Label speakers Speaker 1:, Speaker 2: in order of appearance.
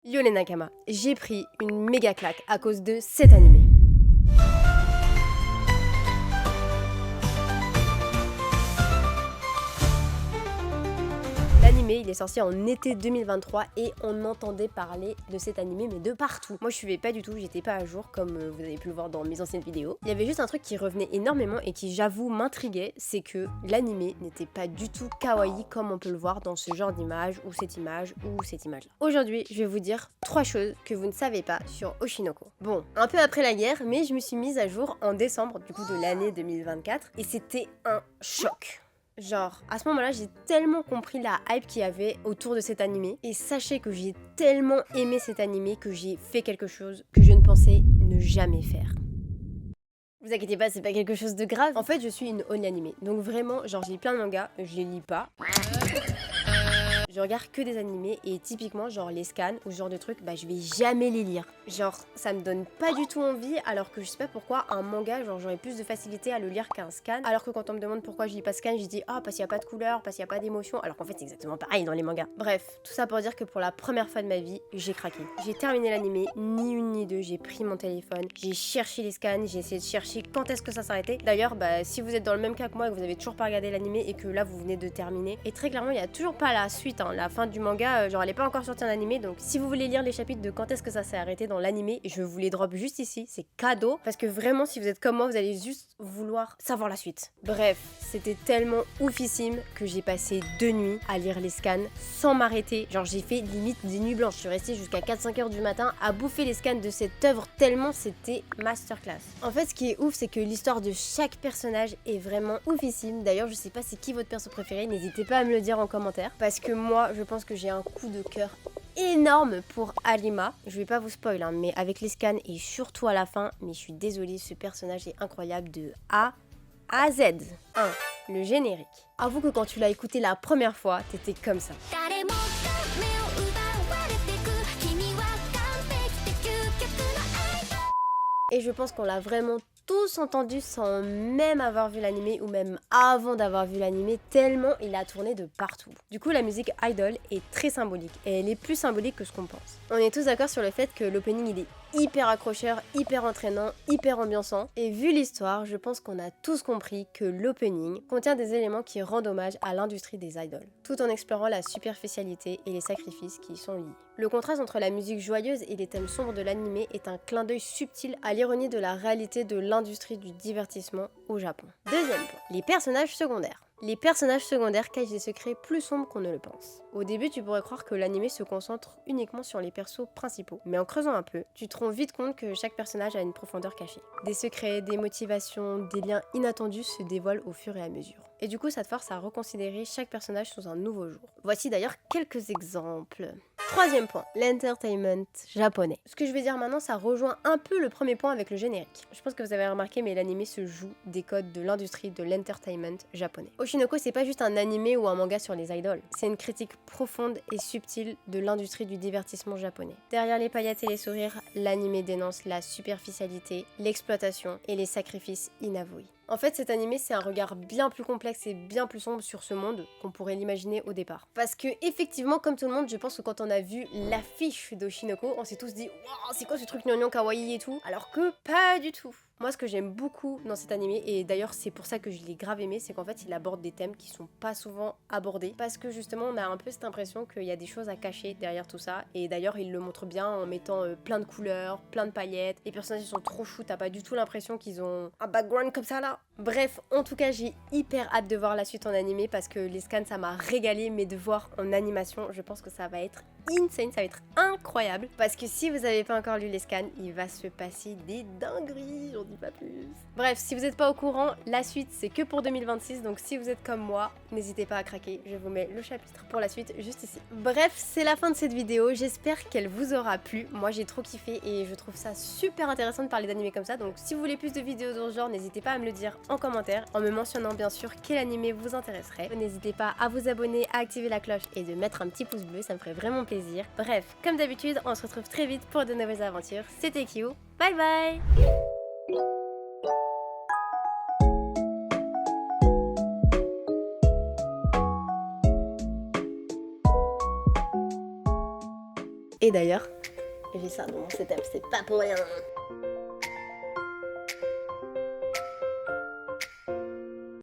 Speaker 1: Yo les Nakama, j'ai pris une méga claque à cause de cet animé. L'animé, il est sorti en été 2023 et on entendait parler de cet animé mais de partout. Moi je suivais pas du tout, j'étais pas à jour comme vous avez pu le voir dans mes anciennes vidéos. Il y avait juste un truc qui revenait énormément et qui j'avoue m'intriguait, c'est que l'animé n'était pas du tout kawaii comme on peut le voir dans ce genre d'image ou cette image ou cette image là. Aujourd'hui je vais vous dire 3 choses que vous ne savez pas sur Oshinoko. Bon, un peu après la guerre, mais je me suis mise à jour en décembre du coup de l'année 2024 et c'était un choc. Genre, à ce moment-là, j'ai tellement compris la hype qu'il y avait autour de cet animé. Et sachez que j'ai tellement aimé cet animé que j'ai fait quelque chose que je ne pensais ne jamais faire. Vous inquiétez pas, c'est pas quelque chose de grave. En fait, je suis une only animé. Donc vraiment, genre, je lis plein de mangas, je les lis pas. Je regarde que des animés et typiquement genre les scans ou ce genre de trucs, bah je vais jamais les lire. Genre ça me donne pas du tout envie alors que je sais pas pourquoi un manga genre j'aurais plus de facilité à le lire qu'un scan. Alors que quand on me demande pourquoi je lis pas scan, je dis ah parce qu'il y a pas de couleur, parce qu'il y a pas d'émotion, alors qu'en fait c'est exactement pareil dans les mangas. Bref, tout ça pour dire que pour la première fois de ma vie, j'ai craqué. J'ai terminé l'animé, ni une ni deux, j'ai pris mon téléphone, j'ai cherché les scans, j'ai essayé de chercher quand est-ce que ça s'arrêtait. D'ailleurs, bah si vous êtes dans le même cas que moi et que vous avez toujours pas regardé l'animé et que là vous venez de terminer, et très clairement il y a toujours pas la suite. La fin du manga, genre elle est pas encore sortie en animé, donc si vous voulez lire les chapitres de quand est-ce que ça s'est arrêté dans l'animé, je vous les drop juste ici, c'est cadeau, parce que vraiment si vous êtes comme moi, vous allez juste vouloir savoir la suite. Bref, c'était tellement oufissime que j'ai passé 2 nuits à lire les scans sans m'arrêter, genre j'ai fait limite des nuits blanches, je suis restée jusqu'à 4-5 heures du matin à bouffer les scans de cette œuvre tellement c'était masterclass. En fait ce qui est ouf c'est que l'histoire de chaque personnage est vraiment oufissime, d'ailleurs je sais pas c'est qui votre perso préféré, n'hésitez pas à me le dire en commentaire, parce que moi je pense que j'ai un coup de cœur énorme pour Alima. Je vais pas vous spoil hein, mais avec les scans et surtout à la fin, mais je suis désolée, ce personnage est incroyable de A à Z. 1. Le générique. Avoue que quand tu l'as écouté la première fois, t'étais comme ça. Et je pense qu'on l'a vraiment tous entendu sans même avoir vu l'animé ou même avant d'avoir vu l'animé, tellement il a tourné de partout. Du coup la musique Idol est très symbolique et elle est plus symbolique que ce qu'on pense. On est tous d'accord sur le fait que l'opening il est hyper accrocheur, hyper entraînant, hyper ambiançant. Et vu l'histoire, je pense qu'on a tous compris que l'opening contient des éléments qui rendent hommage à l'industrie des idoles, tout en explorant la superficialité et les sacrifices qui y sont liés. Le contraste entre la musique joyeuse et les thèmes sombres de l'animé est un clin d'œil subtil à l'ironie de la réalité de l'industrie du divertissement au Japon. Deuxième point, les personnages secondaires. Les personnages secondaires cachent des secrets plus sombres qu'on ne le pense. Au début, tu pourrais croire que l'anime se concentre uniquement sur les persos principaux, mais en creusant un peu, tu te rends vite compte que chaque personnage a une profondeur cachée. Des secrets, des motivations, des liens inattendus se dévoilent au fur et à mesure. Et du coup, ça te force à reconsidérer chaque personnage sous un nouveau jour. Voici d'ailleurs quelques exemples. Troisième point, l'entertainment japonais. Ce que je vais dire maintenant, ça rejoint un peu le premier point avec le générique. Je pense que vous avez remarqué, mais l'anime se joue des codes de l'industrie de l'entertainment japonais. Oshinoko, c'est pas juste un animé ou un manga sur les idoles, c'est une critique profonde et subtile de l'industrie du divertissement japonais. Derrière les paillettes et les sourires, l'anime dénonce la superficialité, l'exploitation et les sacrifices inavoués. En fait, cet animé, c'est un regard bien plus complexe et bien plus sombre sur ce monde qu'on pourrait l'imaginer au départ. Parce que, effectivement, comme tout le monde, je pense que quand on a vu l'affiche d'Oshinoko, on s'est tous dit « Waouh, c'est quoi ce truc gnangnan kawaii et tout ?» Alors que pas du tout. Moi, ce que j'aime beaucoup dans cet animé, et d'ailleurs c'est pour ça que je l'ai grave aimé, c'est qu'en fait il aborde des thèmes qui sont pas souvent abordés, parce que justement on a un peu cette impression qu'il y a des choses à cacher derrière tout ça, et d'ailleurs il le montre bien en mettant plein de couleurs, plein de paillettes, les personnages sont trop choux, t'as pas du tout l'impression qu'ils ont un background comme ça là. Bref, en tout cas j'ai hyper hâte de voir la suite en animé, parce que les scans ça m'a régalé, mais de voir en animation, je pense que ça va être insane, ça va être incroyable, parce que si vous avez pas encore lu les scans, il va se passer des dingueries, j'en dis pas plus. Bref, si vous n'êtes pas au courant, la suite c'est que pour 2026, donc si vous êtes comme moi, n'hésitez pas à craquer, je vous mets le chapitre pour la suite juste ici. Bref, c'est la fin de cette vidéo, j'espère qu'elle vous aura plu, moi j'ai trop kiffé et je trouve ça super intéressant de parler d'animé comme ça, donc si vous voulez plus de vidéos dans ce genre, n'hésitez pas à me le dire en commentaire, en me mentionnant bien sûr quel animé vous intéresserait. N'hésitez pas à vous abonner, à activer la cloche et de mettre un petit pouce bleu, ça me ferait vraiment plaisir. Bref, comme d'habitude, on se retrouve très vite pour de nouvelles aventures, c'était Kyu, bye bye. Et préféré d'ailleurs. J'ai ça dans mon setup, c'est pas pour rien.